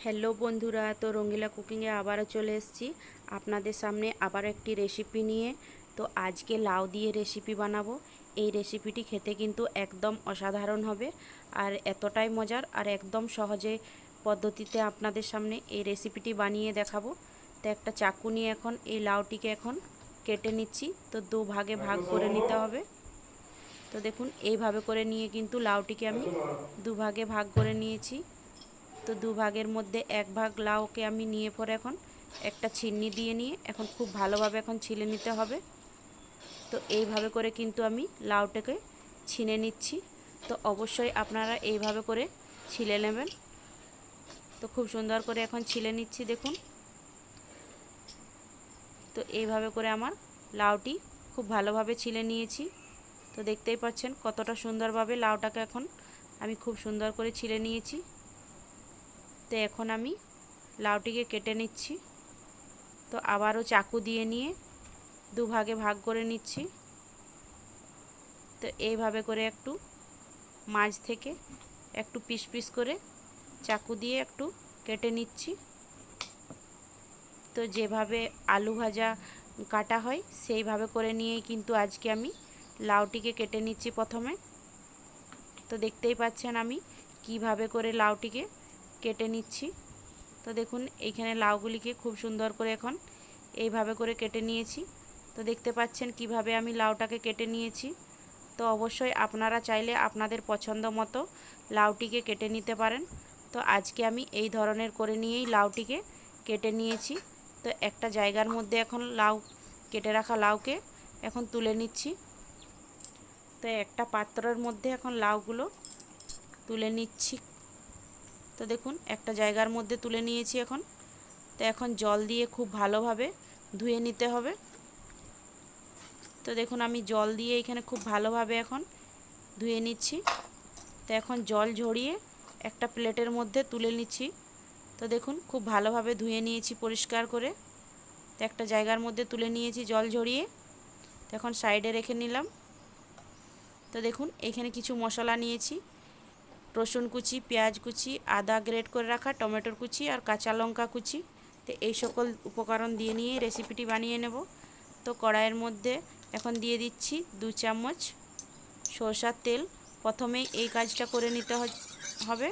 Hello বন্ধুরা, তো রঙ্গিলা কুকিংয়ে আবারও চলে এসেছি আপনাদের সামনে আবার একটি রেসিপি নিয়ে। তো আজকে লাউ দিয়ে রেসিপি বানাবো। এই রেসিপিটি খেতে কিন্তু একদম অসাধারণ হবে আর এতটাই মজার আর একদম সহজে পদ্ধতিতে আপনাদের সামনে এই রেসিপিটি বানিয়ে দেখাবো। তো একটা চাকু নিয়ে এখন এই লাউটিকে এখন কেটে নিচ্ছি। তো দু ভাগে ভাগ করে নিতে হবে। তো দেখুন এইভাবে করে নিয়ে কিন্তু লাউটিকে আমি দুভাগে ভাগ করে নিয়েছি। তো দুভাগের মধ্যে এক ভাগ লাউকে আমি নিয়ে পরে এখন একটা ছিন্নি দিয়ে নিয়ে এখন খুব ভালোভাবে এখন ছিলে নিতে হবে। তো এইভাবে করে কিন্তু আমি লাউটাকে ছিনে নিচ্ছি। তো অবশ্যই আপনারা এইভাবে করে ছিলে নেবেন। তো খুব সুন্দর করে এখন ছিলে নিচ্ছি দেখুন। তো এইভাবে করে আমার লাউটি খুব ভালোভাবে ছিলে নিয়েছি। তো দেখতেই পাচ্ছেন কতটা সুন্দরভাবে লাউটাকে এখন আমি খুব সুন্দর করে ছিলে নিয়েছি। তো এখন আমি লাউটিকে কেটে নিচ্ছি। তো আবারও চাকু দিয়ে নিয়ে দুভাগে ভাগ করে নিচ্ছি। তো এইভাবে করে একটু মাঝ থেকে একটু পিস পিস করে চাকু দিয়ে একটু কেটে নিচ্ছি। তো যেভাবে আলু ভাজা কাটা হয় সেইভাবে করে নিয়েই কিন্তু আজকে আমি লাউটিকে কেটে নিচ্ছি প্রথমে। তো দেখতেই পাচ্ছেন আমি কিভাবে করে লাউটিকে কেটে নিচ্ছি। তো দেখুন এইখানে লাউগুলিকে খুব সুন্দর করে এখন এইভাবে করে কেটে নিয়েছি। তো দেখতে পাচ্ছেন কিভাবে আমি লাউটাকে কেটে নিয়েছি। তো অবশ্যই আপনারা চাইলে আপনাদের পছন্দ মতো লাউটিকে কেটে নিতে পারেন। তো আজকে আমি এই ধরনের করে নিয়েই লাউটিকে কেটে নিয়েছি। তো একটা জায়গার মধ্যে এখন লাউ কেটে রাখা লাউকে এখন তুলে নিচ্ছি। তো একটা পাত্রের মধ্যে এখন লাউগুলো তুলে নিচ্ছি। তো দেখুন একটা জায়গার মধ্যে তুলে নিয়েছি এখন। তো এখন জল দিয়ে খুব ভালোভাবে ধুয়ে নিতে হবে। তো দেখুন আমি জল দিয়ে এখানে খুব ভালোভাবে এখন ধুয়ে নিচ্ছি। তো এখন জল ঝরিয়ে একটা প্লেটের মধ্যে তুলে নিচ্ছি। তো দেখুন খুব ভালোভাবে ধুয়ে নিয়েছি পরিষ্কার করে। তো একটা জায়গার মধ্যে তুলে নিয়েছি জল ঝরিয়ে। তো এখন সাইডে রেখে নিলাম। তো দেখুন এখানে কিছু মশলা নিয়েছি, রসুন কুচি, পেঁয়াজ কুচি, আদা গ্রেট করে রাখা, টমেটোর কুচি আর কাঁচা লঙ্কা কুচি। তো এই সকল উপকরণ দিয়ে নিয়ে রেসিপিটি বানিয়ে নেব। তো কড়াইয়ের মধ্যে এখন দিয়ে দিচ্ছি 2 চামচ সরষের তেল। প্রথমেই এই কাজটা করে নিতে হবে।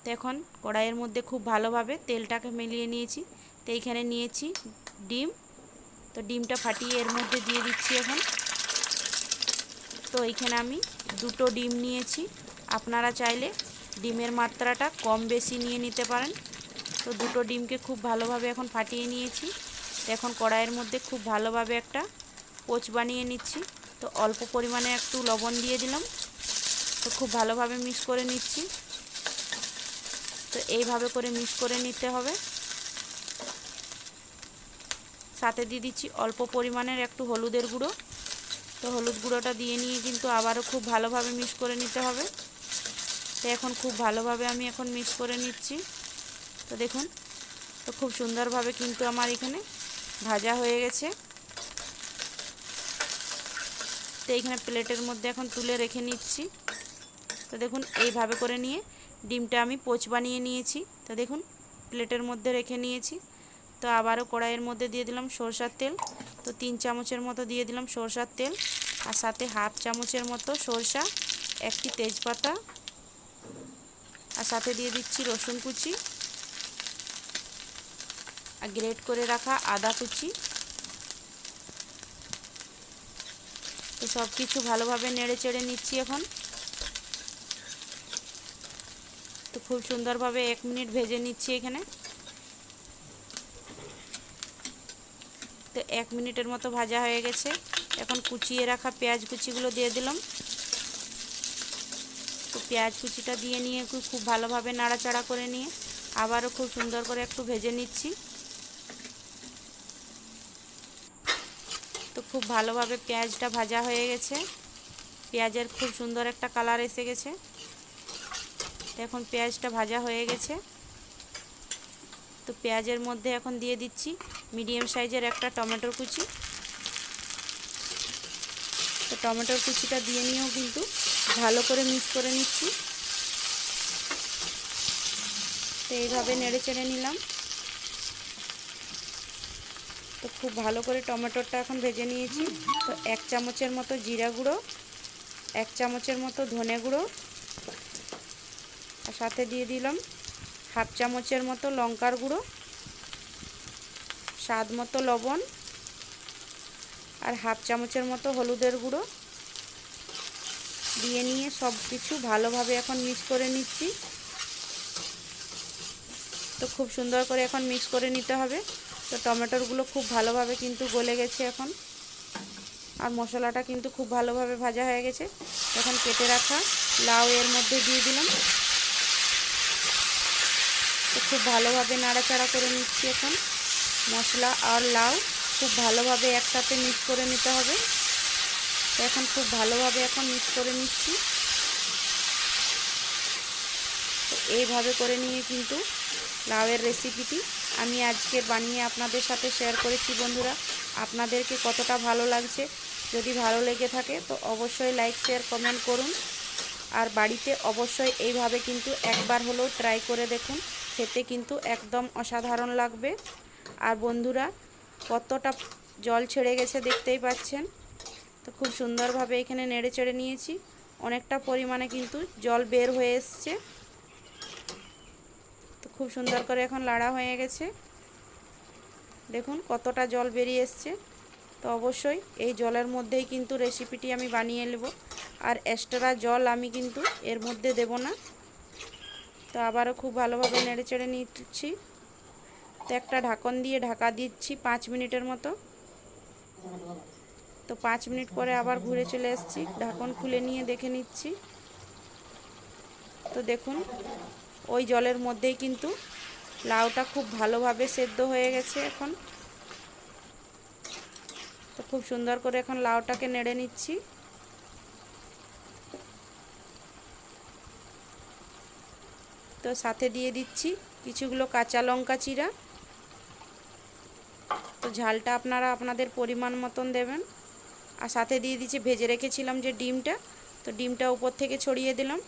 তো এখন কড়াইয়ের মধ্যে খুব ভালোভাবে তেলটাকে মিলিয়ে নিয়েছি। তো এইখানে নিয়েছি ডিম। তো ডিমটা ফাটিয়ে এর মধ্যে দিয়ে দিচ্ছি এখন। তো এইখানে আমি 2টো ডিম নিয়েছি। আপনারা চাইলে ডিমের মাত্রাটা কম বেশি নিয়ে নিতে পারেন। তো 2টো ডিমকে খুব ভালোভাবে এখন ফাটিয়ে নিয়েছি। তো এখন কড়াইয়ের মধ্যে খুব ভালোভাবে একটা পোচ বানিয়ে নিচ্ছি। তো অল্প পরিমাণে একটু লবণ দিয়ে দিলাম। তো খুব ভালোভাবে মিক্স করে নিচ্ছি। তো এইভাবে করে মিক্স করে নিতে হবে। সাথে দিয়ে দিচ্ছি অল্প পরিমাণের একটু হলুদের গুঁড়ো। তো হলুদ গুঁড়োটা দিয়ে নিয়ে কিন্তু আবারও খুব ভালোভাবে মিক্স করে নিতে হবে। তো এখন খুব ভালোভাবে আমি এখন মিক্স করে নিচ্ছি। তো দেখুন তো খুব সুন্দরভাবে কিন্তু আমার এখানে ভাজা হয়ে গেছে। তো এইখানে প্লেটের মধ্যে এখন তুলে রেখে নিচ্ছি। তো দেখুন এইভাবে করে নিয়ে ডিমটা আমি পোচ বানিয়ে নিয়েছি। তো দেখুন প্লেটের মধ্যে রেখে নিয়েছি। তো আবারও কড়াইয়ের মধ্যে দিয়ে দিলাম সরষের তেল। তো 3 চামচের মতো দিয়ে দিলাম সরষের তেল আর সাথে হাফ চামচের মতো সরষা, একটি তেজপাতা আর সাথে দিয়ে দিচ্ছি রসুন কুচি আর গ্রেট করে রাখা আদা কুচি। তো সব কিছু ভালোভাবে নেড়ে চেড়ে নিচ্ছি এখন। তো খুব সুন্দরভাবে 1 মিনিট ভেজে নিচ্ছি এখানে। তো 1 মিনিটের মতো ভাজা হয়ে গেছে। এখন কুচিয়ে রাখা পেঁয়াজ কুচিগুলো দিয়ে দিলাম। তো পেঁয়াজ কুচিটা দিয়ে নিয়ে খুব ভালোভাবে নাড়াচাড়া করে নিয়ে আবারও খুব সুন্দর করে একটু ভেজে নিচ্ছি। তো খুব ভালোভাবে পেঁয়াজটা ভাজা হয়ে গেছে। পেঁয়াজের খুব সুন্দর একটা কালার এসে গেছে। এখন পেঁয়াজটা ভাজা হয়ে গেছে। তো পেঁয়াজের মধ্যে এখন দিয়ে দিচ্ছি মিডিয়াম সাইজের একটা টমেটোর কুচি। তো টমেটোর কুচিটা দিয়ে নিয়েও কিন্তু ভালো করে মিক্স করে নিচ্ছি। তো এইভাবে নেড়ে চেড়ে নিলাম। তো খুব ভালো করে টমেটোটা এখন ভেজে নিয়েছি। তো 1 চামচের মতো জিরা গুঁড়ো, 1 চামচের মতো ধনে গুঁড়ো, আর সাথে দিয়ে দিলাম 1/2 চামচের মতো লঙ্কার গুঁড়ো, স্বাদ মতো লবণ, আর 1/2 চামচের মতো হলুদের গুঁড়ো দিয়ে নিয়ে সব কিছু ভালোভাবে এখন মিক্স করে নিচ্ছি। তো খুব সুন্দর করে এখন মিক্স করে নিতে হবে। তো টমেটোগুলো খুব ভালোভাবে কিন্তু গলে গেছে এখন, আর মশলাটা কিন্তু খুব ভালোভাবে ভাজা হয়ে গেছে। এখন কেটে রাখা লাউ এর মধ্যে দিয়ে দিলাম। তো খুব ভালোভাবে নাড়াচাড়া করে নিচ্ছি। এখন মশলা আর লাউ খুব ভালোভাবে একসাথে মিক্স করে নিতে হবে। তো এখন খুব ভালোভাবে এখন মিক্স করে নিচ্ছি। তো এইভাবে করে নিয়ে কিন্তু লাউয়ের রেসিপিটি আমি আজকে বানিয়ে আপনাদের সাথে শেয়ার করেছি। বন্ধুরা, আপনাদেরকে কতটা ভালো লাগছে, যদি ভালো লেগে থাকে তো অবশ্যই লাইক শেয়ার কমেন্ট করুন। আর বাড়িতে অবশ্যই এইভাবে কিন্তু একবার হলেও ট্রাই করে দেখুন, খেতে কিন্তু একদম অসাধারণ লাগবে। আর বন্ধুরা, কতটা জল ছেড়ে গেছে দেখতেই পাচ্ছেন। তো খুব সুন্দরভাবে এখানে নেড়ে চেড়ে নিয়েছি, অনেকটা পরিমাণে কিন্তু জল বের হয়ে এসছে। তো খুব সুন্দর করে এখন লাড়া হয়ে গেছে, দেখুন কতটা জল বেরিয়ে এসছে। তো অবশ্যই এই জলের মধ্যেই কিন্তু রেসিপিটি আমি বানিয়ে নেব, আর এক্সট্রা জল আমি কিন্তু এর মধ্যে দেব না। তো আবারও খুব ভালোভাবে নেড়ে চেড়ে নিচ্ছি। তো একটা ঢাকন দিয়ে ঢাকা দিচ্ছি 5 মিনিটের মতো। তো 5 মিনিট পরে আবার ঘুরে চলে এসেছি, ঢাকন খুলে নিয়ে দেখে নিচ্ছি। তো দেখুন ওই জলের মধ্যেই কিন্তু লাউটা খুব ভালোভাবে সেদ্ধ হয়ে গেছে এখন। তো খুব সুন্দর করে এখন লাউটাকে নেড়ে নিচ্ছি। তো সাথে দিয়ে দিচ্ছি কিছুগুলো কাঁচা লঙ্কা চিরা। তো ঝালটা আপনারা আপনাদের পরিমাণ মতন দেবেন। আর সাথে দিয়ে দিচ্ছি ভেজে রেখেছিলাম যে ডিমটা, তো ডিমটা উপর থেকে ছড়িয়ে দিলাম।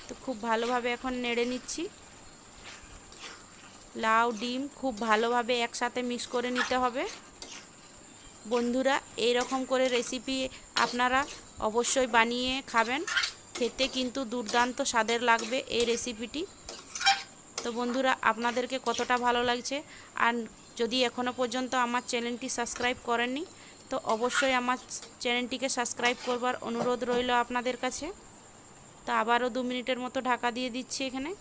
তো খুব ভালোভাবে এখন নেড়ে নিচ্ছি। লাউ ডিম খুব ভালোভাবে একসাথে মিক্স করে নিতে হবে। বন্ধুরা, এই রকম করে রেসিপি আপনারা অবশ্যই বানিয়ে খাবেন, খেতে কিন্তু দুর্দান্ত স্বাদের লাগবে এই রেসিপিটি। তো বন্ধুরা, আপনাদেরকে কতটা ভালো লাগছে, আর যদি এখনও পর্যন্ত আমার চ্যানেলটি সাবস্ক্রাইব করেননি তো অবশ্যই আমার চ্যানেলটিকে সাবস্ক্রাইব করবার অনুরোধ রইল আপনাদের কাছে। তো আবারও 2 মিনিটের মতো ঢাকা দিয়ে দিচ্ছি এখানে।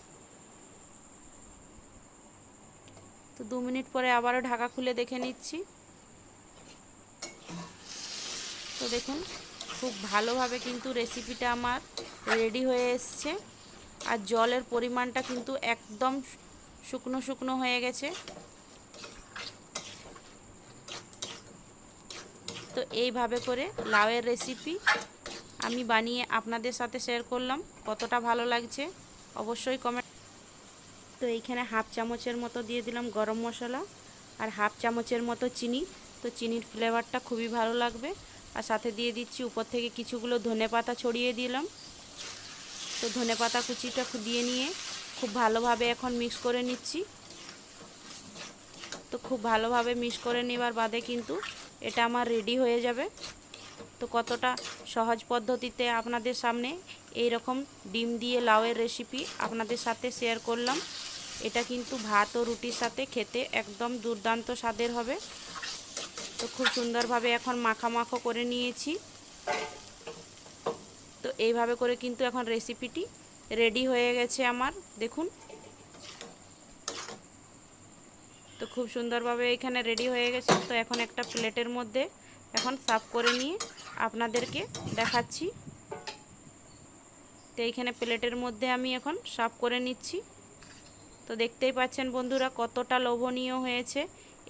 তো 2 মিনিট পরে আবারও ঢাকা খুলে দেখে নিচ্ছি। তো দেখুন খুব ভালোভাবে কিন্তু রেসিপিটা আমার রেডি হয়ে এসছে, আর জলের পরিমাণটা কিন্তু একদম শুকনো শুকনো হয়ে গেছে। তো এইভাবে করে লাউয়ের রেসিপি আমি বানিয়ে আপনাদের সাথে শেয়ার করলাম, কতটা ভালো লাগছে অবশ্যই কমেন্ট। তো এইখানে 1/2 চামচের মতো দিয়ে দিলাম গরম মশলা, আর 1/2 চামচের মতো চিনি। তো চিনির ফ্লেভারটা খুবই ভালো লাগবে। আর সাথে দিয়ে দিচ্ছি উপর থেকে কিছুগুলো ধনেপাতা ছড়িয়ে দিলাম। তো ধনেপাতা কুচিটা দিয়ে নিয়ে খুব ভালোভাবে এখন মিক্স করে নিচ্ছি। তো খুব ভালোভাবে মিক্স করে নেবার বাদে কিন্তু এটা আমার রেডি হয়ে যাবে। তো কতটা সহজ পদ্ধতিতে আপনাদের সামনে এই রকম ডিম দিয়ে লাউয়ের রেসিপি আপনাদের সাথে শেয়ার করলাম। এটা কিন্তু ভাত ও রুটির সাথে খেতে একদম দুর্দান্ত স্বাদের হবে। তো খুব সুন্দরভাবে এখন মাখো করে নিয়েছি। তো এইভাবে করে কিন্তু এখন রেসিপিটি রেডি হয়ে গেছে আমার, দেখুন। তো খুব সুন্দরভাবে এখানে রেডি হয়ে গেছে। তো এখন একটা প্লেটের মধ্যে এখন সার্ভ করে নিয়ে আপনাদেরকে দেখাচ্ছি। তো এইখানে প্লেটের মধ্যে আমি এখন সার্ভ করে নিচ্ছি। তো দেখতেই পাচ্ছেন বন্ধুরা কতটা লোভনীয় হয়েছে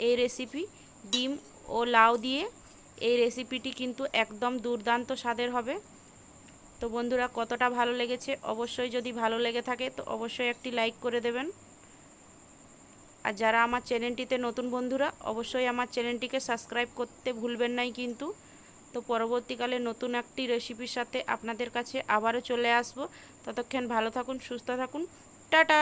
এই রেসিপি। ডিম ও লাউ দিয়ে এই রেসিপিটি কিন্তু একদম দুর্দান্ত স্বাদের হবে। তো বন্ধুরা, কতটা ভালো লেগেছে অবশ্যই, যদি ভালো লেগে থাকে তো অবশ্যই একটি লাইক করে দেবেন। আর যারা আমার চ্যানেলটিতে নতুন বন্ধুরা অবশ্যই আমার চ্যানেলটিকে সাবস্ক্রাইব করতে ভুলবেন নাই কিন্তু। তো পরবর্তীকালে নতুন একটি রেসিপির সাথে আপনাদের কাছে আবারও চলে আসব। ততক্ষণ ভালো থাকুন, সুস্থ থাকুন, টাটা।